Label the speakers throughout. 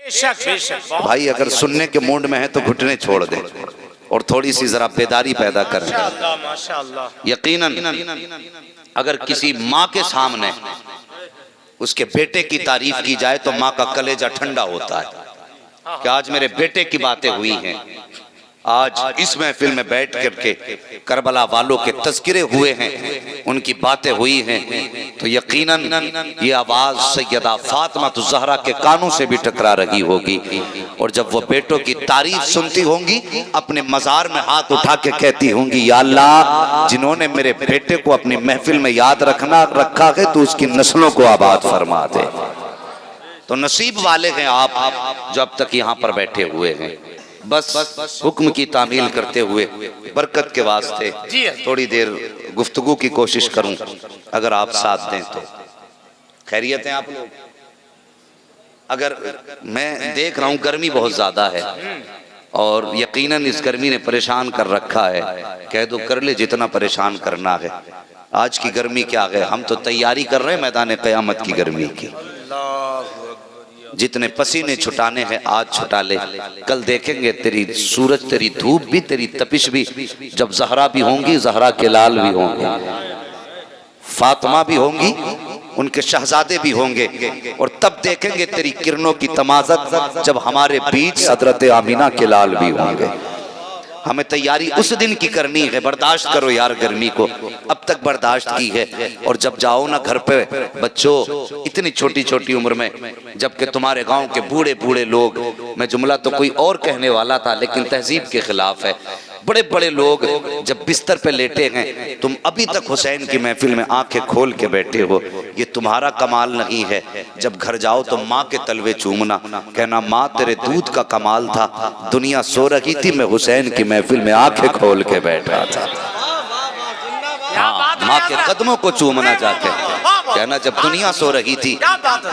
Speaker 1: भाई अगर सुनने के मूड में है तो घुटने छोड़ दे और थोड़ी सी जरा बेदारी पैदा करें। यकीनन अगर किसी माँ के सामने उसके बेटे की तारीफ की जाए तो माँ का कलेजा ठंडा होता है कि आज मेरे बेटे की बातें हुई हैं, आज इस महफिल में बैठ करके करबला वालों के तज़किरे हुए हैं, उनकी बातें हुई हैं, तो यकीनन ये आवाज़ सैयदा फातिमा ज़हरा के कानों से भी टकरा रही होगी। और जब वो बेटों की तारीफ सुनती होंगी अपने मज़ार में हाथ उठा के कहती होंगी, या अल्लाह जिन्होंने मेरे बेटे को अपनी महफिल में याद रखा है तो उसकी नस्लों को आबाद फरमा दे। तो नसीब वाले हैं आप जो अब तक यहाँ पर बैठे हुए हैं। बस हुक्म की तामील करते हुए बरकत के वास्ते थोड़ी देर गुफ्तगू की कोशिश करूं, अगर आप साथ दें तो। खैरियत है आप लोग? अगर मैं देख रहा हूं गर्मी बहुत ज्यादा है और यकीनन इस गर्मी ने परेशान कर रखा है, कह दो कर ले जितना परेशान करना है। आज की गर्मी क्या है, हम तो तैयारी कर रहे हैं मैदान क़यामत की गर्मी की। जितने पसीने छुटाने हैं आज छुटा ले, कल देखेंगे तेरी सूरज, तेरी धूप भी, तेरी तपिश भी, जब ज़हरा भी होंगी, ज़हरा के लाल भी होंगे, फातिमा भी होंगी, उनके शहजादे भी होंगे, और तब देखेंगे तेरी किरणों की तमाज़त जब हमारे बीच हज़रत आमीना के लाल भी होंगे। हमें तैयारी उस दिन की करनी है। बर्दाश्त करो यार गर्मी को, अब तक बर्दाश्त की है, और जब जाओ ना घर पे बच्चों इतनी छोटी छोटी उम्र में, जबकि तुम्हारे गांव के बूढ़े बूढ़े लोग, मैं जुमला तो कोई और कहने वाला था लेकिन तहजीब के खिलाफ है, बड़े बड़े लोग जब बिस्तर पे लेटे हैं, तुम अभी तक हुसैन की महफिल में आंखें खोल के बैठे हो, ये तुम्हारा कमाल नहीं है। जब घर जाओ तो माँ के तलवे चूमना, कहना माँ तेरे दूध का कमाल था, दुनिया सो रही थी, मैं हुसैन की महफिल में आंखें खोल के बैठा था। हाँ, माँ के कदमों को चूमना चाहते हैं, कहना जब दुनिया सो रही थी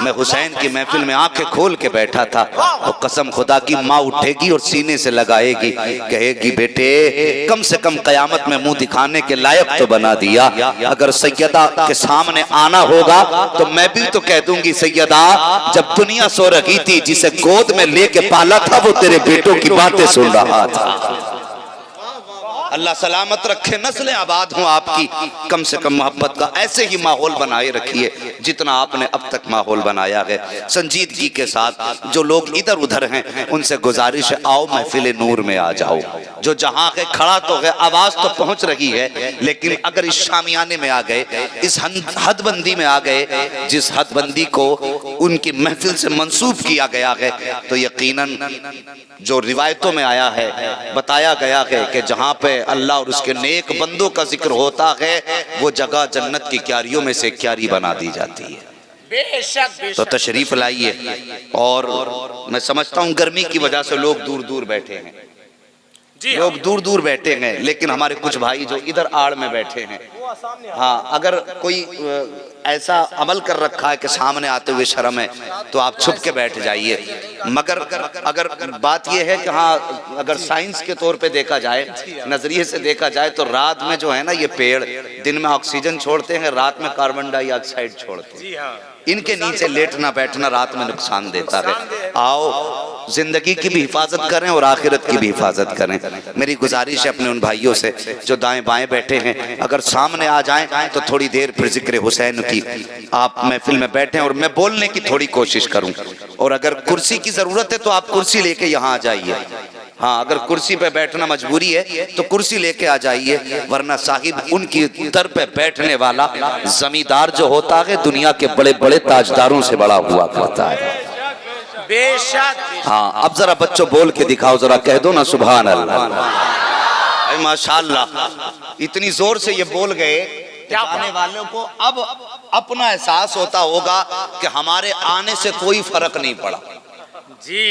Speaker 1: मैं हुसैन की महफिल में आंखें खोल के बैठा था। और कसम खुदा की माँ उठेगी और सीने से लगाएगी, कहेगी बेटे कम से कम कयामत में मुंह दिखाने के लायक तो बना दिया। अगर सैयदा के सामने आना होगा तो मैं भी तो कह दूंगी, सैयदा जब दुनिया सो रही थी जिसे गोद में लेके पाला था वो तेरे बेटों की बातें सुन रहा था। अल्लाह सलामत रखे, नस्लें आबाद हों आपकी। कम से कम मोहब्बत का ऐसे ही माहौल बनाए रखिए जितना आपने अब तक माहौल बनाया है, संजीदगी के साथ। जो लोग इधर उधर हैं उनसे गुजारिश है आओ महफिल नूर में आ जाओ। जो जहाँ है खड़ा तो है, आवाज़ तो पहुँच रही है, लेकिन अगर इस शामियाने में आ गए, इस हदबंदी में आ गए, जिस हदबंदी को उनकी महफिल से मंसूब किया गया है, तो यकीनन जो रिवायतों में आया है, बताया गया है कि जहाँ पे अल्लाह और उसके नेक बंदों का जिक्र होता है वो जगह जन्नत की क्यारियों में से क्यारी बना दी जाती है। बेशक। तो तशरीफ लाइए। और मैं समझता हूँ गर्मी की वजह से लोग दूर दूर बैठे हैं, लोग दूर दूर बैठे हैं, लेकिन हमारे कुछ भाई जो इधर आड़ में बैठे हैं, हाँ अगर कोई ऐसा अमल कर रखा है कि सामने आते हुए शर्म है तो आप छुप के बैठ जाइए। मगर अगर बात यह है कि हाँ अगर साइंस के तौर पे देखा जाए, नजरिए से देखा जाए, तो रात में जो है ना ये पेड़ दिन में ऑक्सीजन छोड़ते हैं, रात में कार्बन डाइऑक्साइड छोड़ते हैं। इनके नीचे लेटना बैठना रात में नुकसान देता है। आओ जिंदगी की भी हिफाजत करें और आखिरत की भी हिफाजत करें। मेरी गुजारिश है अपने उन भाइयों से जो दाएं बाएं बैठे हैं, अगर सामने आ जाएं तो थोड़ी देर फिर जिक्र हुसैन की आप महफिल में बैठें और मैं बोलने की थोड़ी कोशिश करूं। और अगर कुर्सी की जरूरत है तो आप कुर्सी लेके यहाँ आ जाइए। हाँ अगर कुर्सी पे बैठना मजबूरी है तो कुर्सी लेके आ जाइए, वरना साहिब उनकी दर पे बैठने वाला जमींदार जो होता है दुनिया के बड़े बड़े ताजदारों से बड़ा हुआ करता है। बेशक। हाँ अब जरा बच्चों बोल के दिखाओ, जरा कह दो ना सुभान अल्लाह। माशाअल्लाह इतनी जोर से ये बोल गए, आने वालों को अब अपना एहसास होता होगा कि हमारे आने से कोई फर्क नहीं पड़ा। जी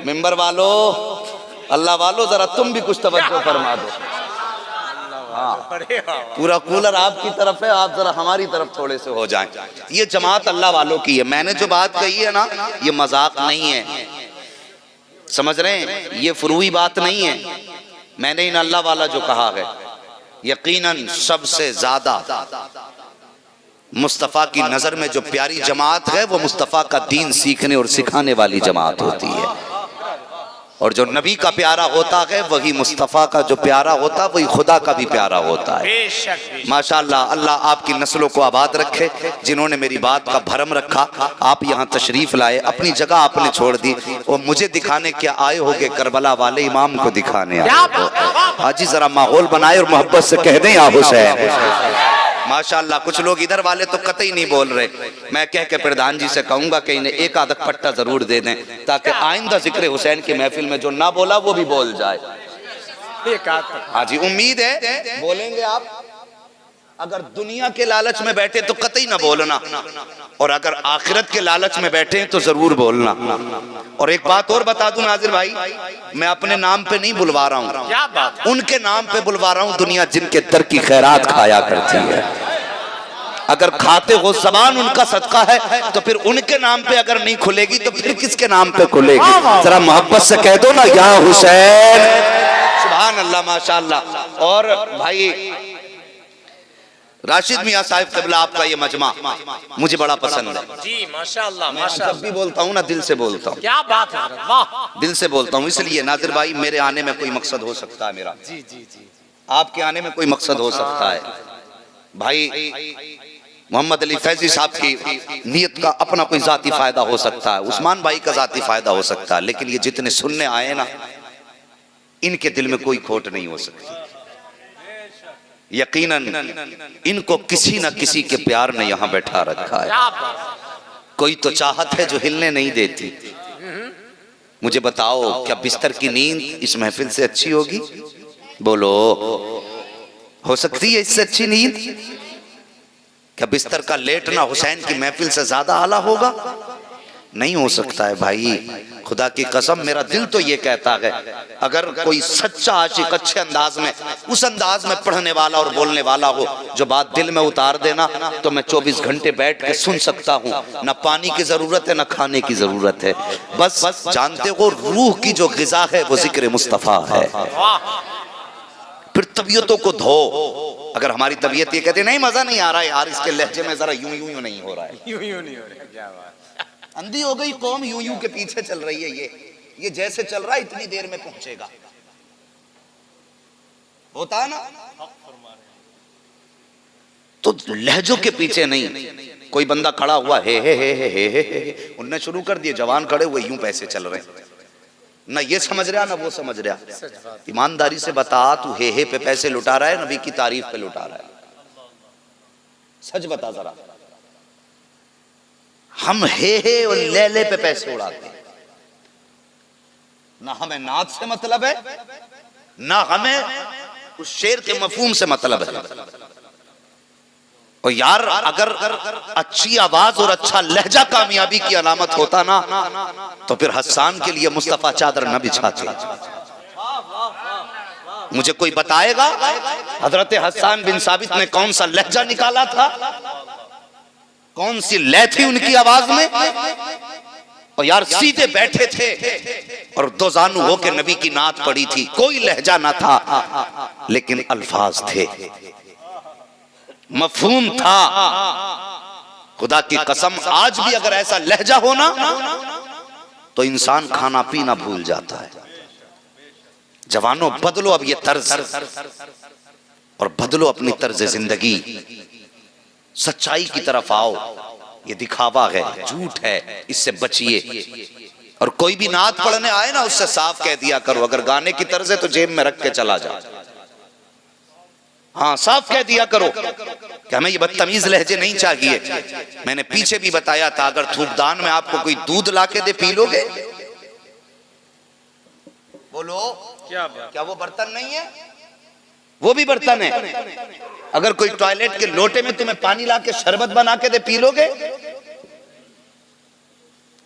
Speaker 1: मिंबर वालों, अल्लाह वालों, जरा तुम भी कुछ तवज्जो फरमा दो। हाँ पूरा कूलर आपकी तरफ है, आप जरा हमारी तरफ थोड़े से हो जाएं। ये जमात अल्लाह वालों की है। मैंने जो बात कही है ना ये मजाक नहीं है, समझ रहे हैं, ये फुरूई बात नहीं है। मैंने इन अल्लाह वाला जो कहा है, यकीनन सबसे ज्यादा मुस्तफ़ा की नज़र में जो प्यारी जमात है वो मुस्तफ़ा का दीन सीखने और सिखाने वाली जमात होती है, और जो नबी का प्यारा होता है वही मुस्तफ़ा का जो प्यारा होता है वही खुदा का भी प्यारा होता है। माशाअल्लाह, अल्लाह आपकी नस्लों को आबाद रखे। जिन्होंने मेरी बात का भरम रखा, आप यहाँ तशरीफ लाए, अपनी जगह आपने छोड़ दी और मुझे दिखाने क्या आए होगे, करबला वाले इमाम को दिखाने आए हो। हाजी जरा माहौल बनाए और मोहब्बत से कह दें या हुसैन। माशाअल्लाह, कुछ लोग इधर वाले तो कतई नहीं बोल रहे। मैं कह के प्रधान जी से कहूंगा कि इन्हें एक आधा पट्टा जरूर दे दें ताकि आइंदा जिक्र हुसैन की महफिल में जो ना बोला वो भी बोल जाए। हाँ जी, उम्मीद है बोलेंगे आप। अगर दुनिया के लालच में बैठे तो कतई ना बोलना, और अगर आखिरत के लालच में बैठे तो जरूर बोलना। और एक बात और बता दूं नाजिर भाई, मैं अपने नाम पे नहीं बुलवा रहा हूँ, उनके नाम पे बुलवा रहा हूँ, दुनिया जिनके दर की खैरात खाया करती है। अगर खाते हो ज़बान उनका सदका है तो फिर उनके नाम पे अगर नहीं खुलेगी तो फिर किसके नाम पे खुलेगी? जरा मोहब्बत से कह दो ना या हुसैन। सुभान अल्लाह, माशाअल्लाह। और भाई राशिद मियाँ साहिब क़िबला, आपका ये मजमा मुझे बड़ा पसंद है
Speaker 2: जी, माशाअल्लाह।
Speaker 1: मैं जब भी बोलता हूँ ना दिल से बोलता हूँ।
Speaker 2: क्या बात है, वाह।
Speaker 1: दिल से बोलता हूँ, इसलिए नादिर भाई मेरे आने में कोई मकसद हो सकता है, मेरा
Speaker 2: जी जी जी,
Speaker 1: आपके आने में कोई मकसद हो सकता है। भाई मोहम्मद अली फैजी साहब की नीयत का अपना कोई जाती फायदा हो सकता है, उस्मान भाई का जाती फायदा हो सकता है, लेकिन ये जितने सुनने आए ना इनके दिल में कोई खोट नहीं हो सकती। यकीनन इनको किसी न किसी के प्यार ने यहाँ बैठा रखा है। कोई तो चाहत है जो हिलने नहीं देती। मुझे बताओ, क्या बिस्तर की नींद इस महफिल से अच्छी होगी? बोलो, हो सकती है इससे अच्छी नींद? क्या बिस्तर का लेटना हुसैन की महफिल से ज्यादा आला होगा? नहीं हो सकता है भाई। खुदा की कसम, मेरा दिल तो ये कहता है अगर कोई सच्चा आशिक अच्छे अंदाज में, उस अंदाज में पढ़ने वाला और बोलने वाला हो जो बात दिल में उतार देना, तो मैं 24 घंटे बैठ के सुन सकता हूँ। ना पानी की जरूरत है ना खाने की जरूरत है, बस जानते हो रूह की जो ग़िज़ा है वो जिक्र मुस्तफ़ा है। फिर तबीयतों को धो। अगर हमारी तबीयत ये कहती नहीं मजा नहीं आ रहा है यार, इसके लहजे में जरा यूं यूं नहीं हो रहा है,
Speaker 2: यूं यूं नहीं हो रहा है, क्या बात।
Speaker 1: अंधी हो गई कौम, यूं यूं के पीछे चल रही है। ये जैसे चल रहा है इतनी देर में पहुंचेगा, होता है ना। तो लहजों के पीछे नहीं। कोई बंदा खड़ा हुआ हे उनने शुरू कर दिए, जवान खड़े हुए यूं पैसे चल रहे, ना ये समझ रहा ना वो समझ रहा। ईमानदारी से बता, तू हे पे पैसे लुटा रहा है, नबी की तारीफ पे लुटा रहा है? सच बता जरा। हम हे और ले पे पैसे उड़ाते हैं। ना हमें नात से मतलब है, ना हमें उस शेर के मफहूम से मतलब है। और यार अगर अच्छी आवाज और अच्छा लहजा कामयाबी की अलामत होता ना, तो फिर हस्सान के लिए मुस्तफा चादर न बिछाते। मुझे कोई बताएगा हजरत हस्सान बिन साबित ने कौन सा लहजा निकाला था, कौन सी लय थी उनकी आवाज में? और यार सीधे बैठे थे और दो जानू होके नबी की नात पड़ी थी। कोई लहजा ना था लेकिन अल्फाज थे, मफहूम था। खुदा की कसम, आज भी अगर ऐसा लहजा हो ना तो इंसान खाना पीना भूल जाता है। जवानों, बदलो अब ये तर्ज और बदलो अपनी तर्ज जिंदगी। सच्चाई की तरफ आओ। ये दिखावा है, झूठ है, इससे बचिए। और कोई भी नात पढ़ने आए ना उससे साफ कह दिया करो, अगर गाने की तर्ज है तो जेब में रख के चला जा। हाँ, साफ कह दिया करो कि हमें ये बदतमीज लहजे नहीं चाहिए। मैंने पीछे भी बताया था, अगर थूकदान में आपको कोई दूध ला के दे, पी लोगे? बोलो, क्या वो बर्तन नहीं है? वो भी बर्तन है। अगर कोई टॉयलेट के लोटे में तुम्हें पानी ला के शरबत बना के दे, पी लोगे?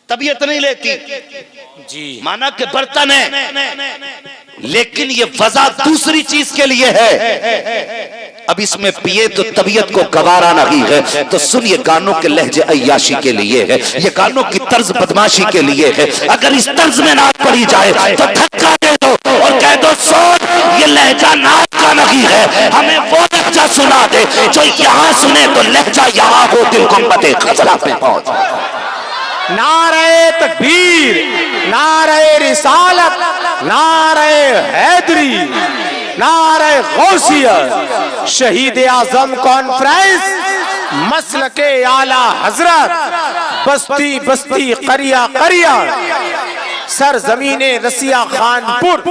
Speaker 1: तबीयत नहीं लेती जी, माना कि बर्तन है, लेकिन ये वजह दूसरी चीज के लिए है। अब इसमें पिए तो तबीयत को गवारा नहीं है, तो सुनिए, गानों के लहजे अय्याशी के लिए है, ये गानों की तर्ज बदमाशी के लिए है। अगर इस तर्ज में नात पड़ी जाए तो धक्का दे दो और कह दो, सोच ये लहजा नात का नहीं है, हमें वो लहजा सुना दे जो यहाँ सुने तो लहजा यहाँ हो, दिल गुंबदे खजरा पे पहुंच।
Speaker 3: नारे तकबीर, नारे रिसालत, नारे हैदरी, नारे गौसिया, शहीद आजम कॉन्फ्रेंस, मसलके आला हजरत, बस्ती बस्ती करिया करिया, सरजमीने रसिया खानपुर।